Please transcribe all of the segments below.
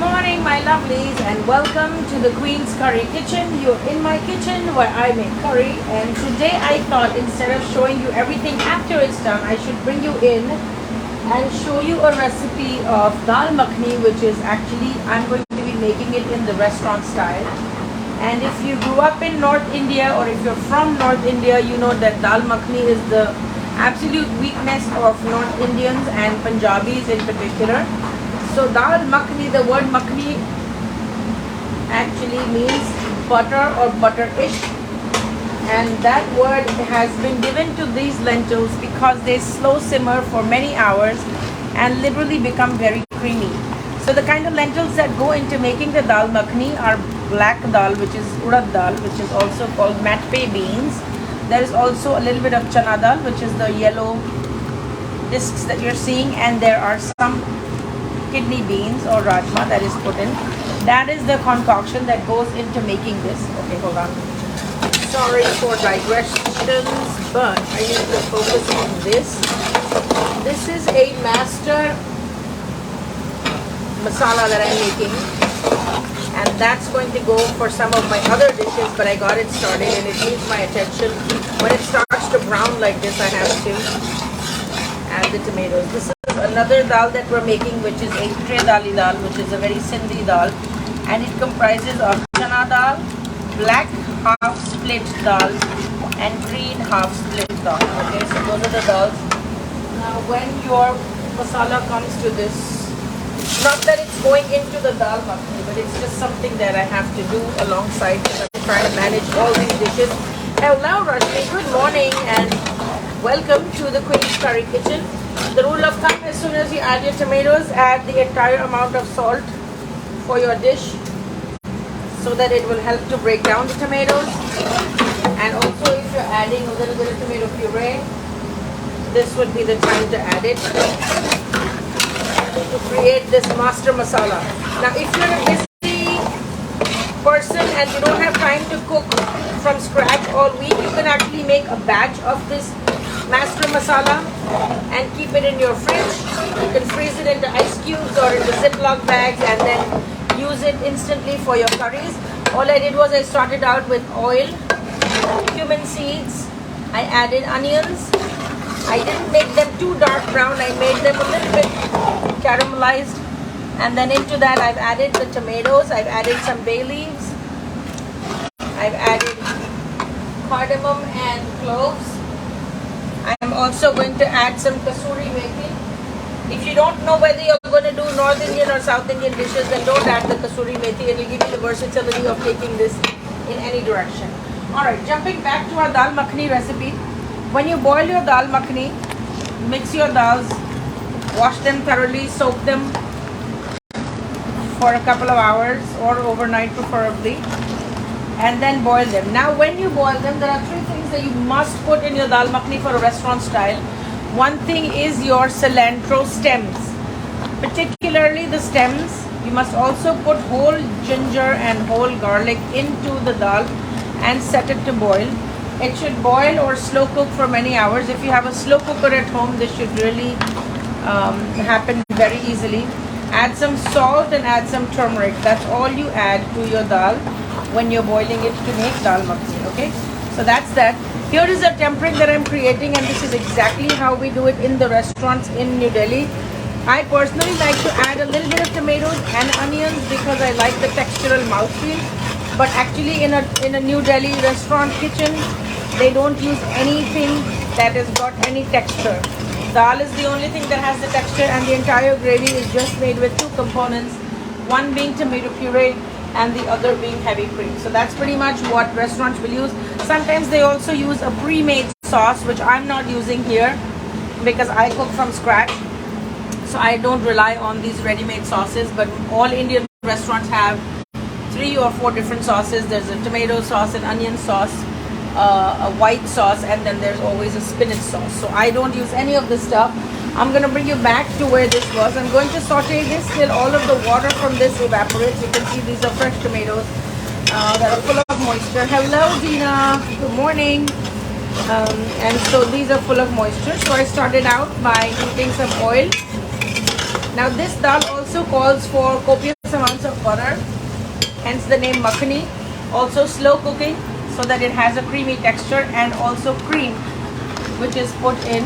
morning, my lovelies, and welcome to the Queen's Curry Kitchen. You're in my kitchen where I make curry, and today I thought instead of showing you everything after it's done, I should bring you in and show you a recipe of dal makhani, which is actually, I'm going to be making it in the restaurant style. And if you grew up in North India or if you're from North India, you know that dal makhani is the absolute weakness of North Indians and Punjabis in particular. So dal makhani, the word makhani actually means butter or butter-ish, and that word has been given to these lentils because they slow simmer for many hours and literally become very creamy. So the kind of lentils that go into making the dal makhani are black dal, which is urad dal, which is also called matpe beans. There is also a little bit of chana dal, which is the yellow discs that you're seeing, and there are some kidney beans or rajma that is put in. That is the concoction that goes into making this. Okay, hold on. Sorry for digressions, but I need to focus on this. This is a master masala that I'm making, and that's going to go for some of my other dishes, but I got it started and it needs my attention. When it starts to brown like this, I have to add the tomatoes. This is another dal that we're making, which is a tre dali dal, which is a very Sindhi dal, and it comprises of chana dal, black half split dal, and green half split dal. Okay, so those are the dals. Now when your masala comes to this, not that it's going into the dal makhani, but it's just something that I have to do alongside because I'm trying to manage all these dishes. Hello Rashmi, good morning and welcome to the Queen's Curry Kitchen. The rule of thumb, as soon as you add your tomatoes, add the entire amount of salt for your dish so that it will help to break down the tomatoes. And also if you're adding a little bit of tomato puree, this would be the time to add it to create this master masala. Now if you're a busy person and you don't have time to cook from scratch all week, you can actually make a batch of this master masala and keep it in your fridge. You can freeze it into ice cubes or into Ziploc bags and then use it instantly for your curries. All I did was I started out with oil, cumin seeds, I added onions. I didn't make them too dark brown, I made them a little bit caramelized, and then into that I've added the tomatoes, I've added some bay leaves, I've added cardamom and cloves. I'm also going to add some kasuri methi. If you don't know whether you're going to do North Indian or South Indian dishes, then don't add the kasuri methi. It will give you the versatility of taking this in any direction. Alright, jumping back to our dal makhani recipe. When you boil your dal makhani, mix your dals, wash them thoroughly, soak them for a couple of hours or overnight preferably, and then boil them. Now when you boil them, there are three things that you must put in your dal makhani for a restaurant style. One thing is your cilantro stems, particularly the stems. You must also put whole ginger and whole garlic into the dal and set it to boil. It should boil or slow cook for many hours. If you have a slow cooker at home, this should really happen very easily. Add some salt and add some turmeric. That's all you add to your dal when you're boiling it to make dal makhani. Okay, so that's that. Here is a tempering that I'm creating, and this is exactly how we do it in the restaurants in New Delhi. I personally like to add a little bit of tomatoes and onions because I like the textural mouthfeel. But actually in a New Delhi restaurant kitchen, they don't use anything that has got any texture. Dal is the only thing that has the texture, and the entire gravy is just made with two components, one being tomato puree and the other being heavy cream. So that's pretty much what restaurants will use. Sometimes they also use a pre-made sauce, which I'm not using here because I cook from scratch. So I don't rely on these ready-made sauces, but all Indian restaurants have 3 or 4 different sauces. There's a tomato sauce, an onion sauce, a white sauce, and then there's always a spinach sauce. So I don't use any of this stuff. I'm going to bring you back to where this was. I'm going to saute this till all of the water from this evaporates. You can see these are fresh tomatoes that are full of moisture. Hello Dina, good morning. And so these are full of moisture. So I started out by heating some oil. Now this dal also also calls for copious amounts of butter, hence the name Makhani. Also slow cooking so that it has a creamy texture, and also cream which is put in,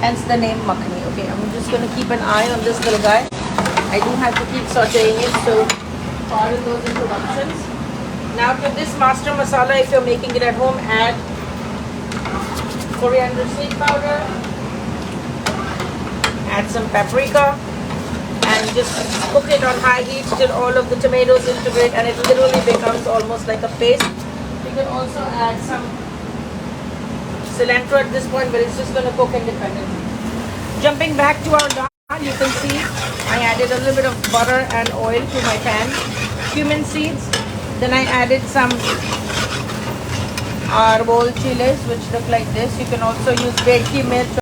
hence the name Makhani. Okay, I'm just going to keep an eye on this little guy. I do have to keep sauteing it, so pardon those interruptions. Now to this master masala, if you're making it at home, add coriander seed powder, add some paprika, and just cook it on high heat till all of the tomatoes integrate and it literally becomes almost like a paste. You can also add some cilantro at this point, but it's just going to cook independently. Jumping back to our dal, you can see I added a little bit of butter and oil to my pan, cumin seeds, then I added some arbol chilies which look like this. You can also use veggie milk